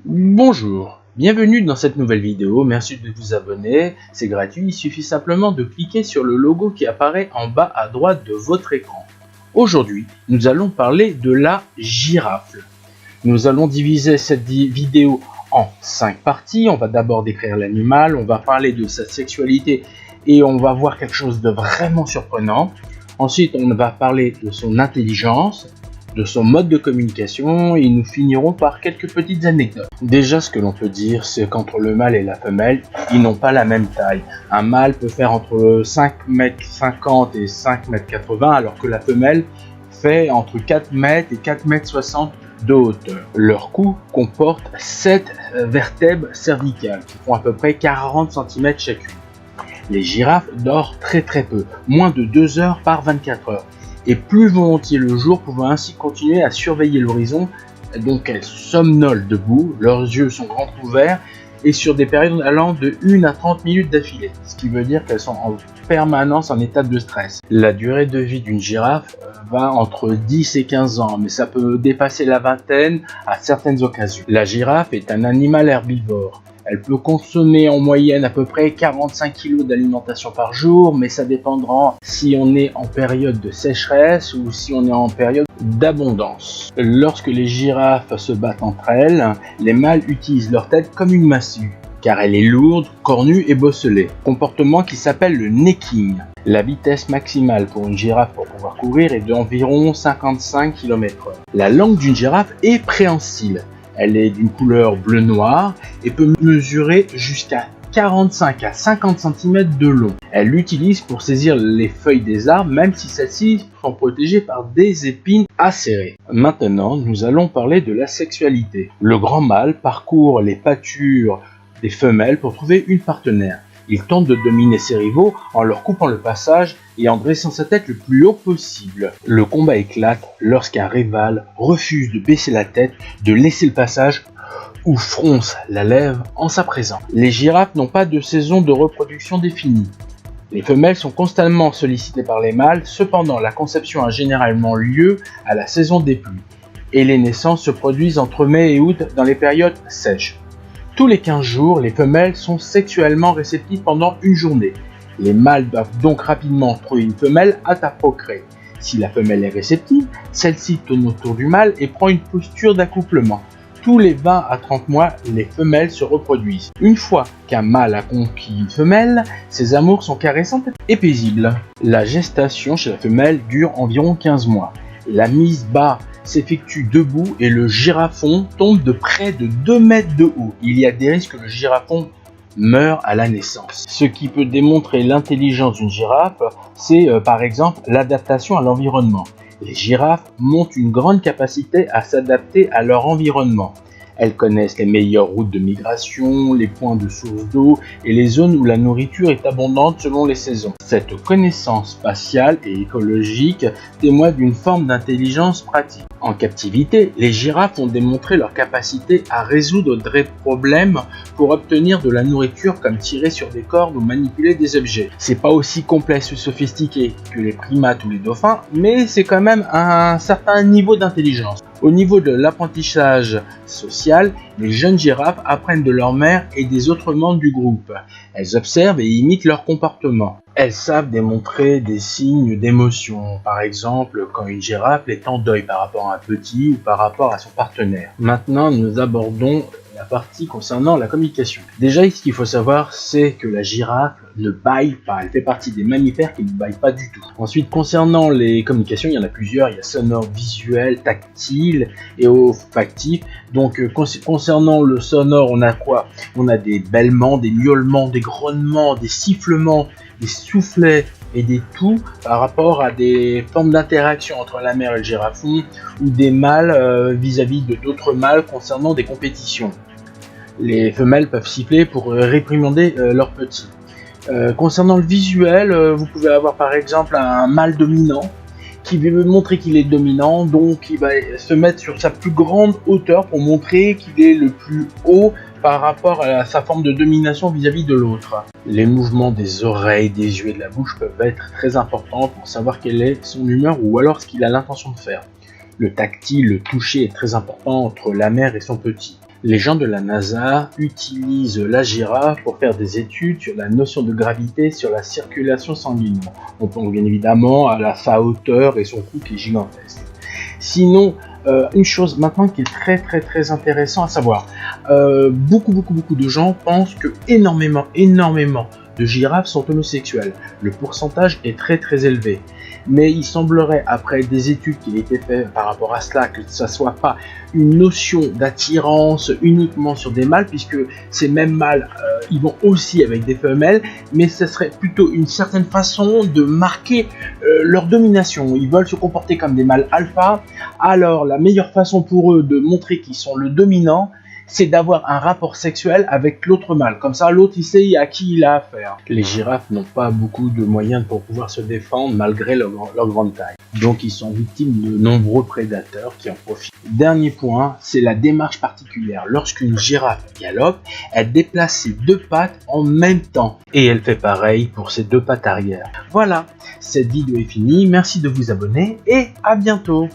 Bonjour, bienvenue dans cette nouvelle vidéo, merci de vous abonner, c'est gratuit, il suffit simplement de cliquer sur le logo qui apparaît en bas à droite de votre écran. Aujourd'hui, nous allons parler de la girafe. Nous allons diviser cette vidéo en 5 parties, on va d'abord décrire l'animal, on va parler de sa sexualité et on va voir quelque chose de vraiment surprenant. Ensuite, on va parler de son intelligence, de son mode de communication et nous finirons par quelques petites anecdotes. Déjà, ce que l'on peut dire, c'est qu'entre le mâle et la femelle, ils n'ont pas la même taille. Un mâle peut faire entre 5,50 m et 5,80 m alors que la femelle fait entre 4 m et 4,60 m de hauteur. Leur cou comporte 7 vertèbres cervicales qui font à peu près 40 cm chacune. Les girafes dorment très peu, moins de 2 heures par 24 heures. Et plus volontiers le jour, pouvant ainsi continuer à surveiller l'horizon. Donc elles somnolent debout, leurs yeux sont grands ouverts et sur des périodes allant de 1 à 30 minutes d'affilée, ce qui veut dire qu'elles sont en permanence en état de stress. La durée de vie d'une girafe va entre 10 et 15 ans, mais ça peut dépasser la vingtaine à certaines occasions. La girafe est un animal herbivore. Elle peut consommer en moyenne à peu près 45 kg d'alimentation par jour, mais ça dépendra si on est en période de sécheresse ou si on est en période d'abondance. Lorsque les girafes se battent entre elles, les mâles utilisent leur tête comme une massue, car elle est lourde, cornue et bosselée. Comportement qui s'appelle le necking. La vitesse maximale pour une girafe pour pouvoir courir est d'environ 55 km/h. La langue d'une girafe est préhensile. Elle est d'une couleur bleu-noir et peut mesurer jusqu'à 45 à 50 cm de long. Elle l'utilise pour saisir les feuilles des arbres, même si celles-ci sont protégées par des épines acérées. Maintenant, nous allons parler de la sexualité. Le grand mâle parcourt les pâtures des femelles pour trouver une partenaire. Il tente de dominer ses rivaux en leur coupant le passage et en dressant sa tête le plus haut possible. Le combat éclate lorsqu'un rival refuse de baisser la tête, de laisser le passage ou fronce la lèvre en sa présence. Les girafes n'ont pas de saison de reproduction définie. Les femelles sont constamment sollicitées par les mâles, cependant la conception a généralement lieu à la saison des pluies et les naissances se produisent entre mai et août dans les périodes sèches. Tous les 15 jours, les femelles sont sexuellement réceptives pendant une journée. Les mâles doivent donc rapidement trouver une femelle apte à procréer. Si la femelle est réceptive, celle-ci tourne autour du mâle et prend une posture d'accouplement. Tous les 20 à 30 mois, les femelles se reproduisent. Une fois qu'un mâle a conquis une femelle, ses amours sont caressantes et paisibles. La gestation chez la femelle dure environ 15 mois. La mise bas s'effectue debout et le girafon tombe de près de 2 mètres de haut. Il y a des risques que le girafon meure à la naissance. Ce qui peut démontrer l'intelligence d'une girafe, c'est par exemple l'adaptation à l'environnement. Les girafes montrent une grande capacité à s'adapter à leur environnement. Elles connaissent les meilleures routes de migration, les points de source d'eau et les zones où la nourriture est abondante selon les saisons. Cette connaissance spatiale et écologique témoigne d'une forme d'intelligence pratique. En captivité, les girafes ont démontré leur capacité à résoudre des problèmes pour obtenir de la nourriture comme tirer sur des cordes ou manipuler des objets. C'est pas aussi complexe ou sophistiqué que les primates ou les dauphins, mais c'est quand même un certain niveau d'intelligence. Au niveau de l'apprentissage social, les jeunes girafes apprennent de leur mère et des autres membres du groupe. Elles observent et imitent leur comportement. Elles savent démontrer des signes d'émotion, par exemple quand une girafe est en deuil par rapport à un petit ou par rapport à son partenaire. Maintenant, nous abordons la partie concernant la communication. Déjà, ce qu'il faut savoir, c'est que la girafe ne bâille pas. Elle fait partie des mammifères qui ne bâillent pas du tout. Ensuite, concernant les communications, il y en a plusieurs. Il y a sonore, visuel, tactile et olfactif. Donc, concernant le sonore, on a quoi? On a des bêlements, des miaulements, des grognements, des sifflements, des soufflets et des toux par rapport à des formes d'interaction entre la mère et le girafon ou des mâles vis-à-vis de d'autres mâles concernant des compétitions. Les femelles peuvent siffler pour réprimander leurs petits. Concernant le visuel, vous pouvez avoir par exemple un mâle dominant qui veut montrer qu'il est dominant, donc il va se mettre sur sa plus grande hauteur pour montrer qu'il est le plus haut par rapport à sa forme de domination vis-à-vis de l'autre. Les mouvements des oreilles, des yeux et de la bouche peuvent être très importants pour savoir quelle est son humeur ou alors ce qu'il a l'intention de faire. Le tactile, le toucher est très important entre la mère et son petit. Les gens de la NASA utilisent la girafe pour faire des études sur la notion de gravité, sur la circulation sanguine. On pense bien évidemment à sa hauteur et son cou qui est gigantesque. Sinon, une chose maintenant qui est très intéressant à savoir, beaucoup de gens pensent que énormément de girafes sont homosexuelles. Le pourcentage est très élevé. Mais il semblerait, après des études qui ont été faites par rapport à cela, que ce ne soit pas une notion d'attirance uniquement sur des mâles, puisque ces mêmes mâles, ils vont aussi avec des femelles, mais ce serait plutôt une certaine façon de marquer leur domination. Ils veulent se comporter comme des mâles alpha, alors la meilleure façon pour eux de montrer qu'ils sont le dominant, c'est d'avoir un rapport sexuel avec l'autre mâle. Comme ça, l'autre, il sait à qui il a affaire. Les girafes n'ont pas beaucoup de moyens pour pouvoir se défendre malgré leur grande taille. Donc, ils sont victimes de nombreux prédateurs qui en profitent. Dernier point, c'est la démarche particulière. Lorsqu'une girafe galope, elle déplace ses deux pattes en même temps. Et elle fait pareil pour ses deux pattes arrière. Voilà, cette vidéo est finie. Merci de vous abonner et à bientôt.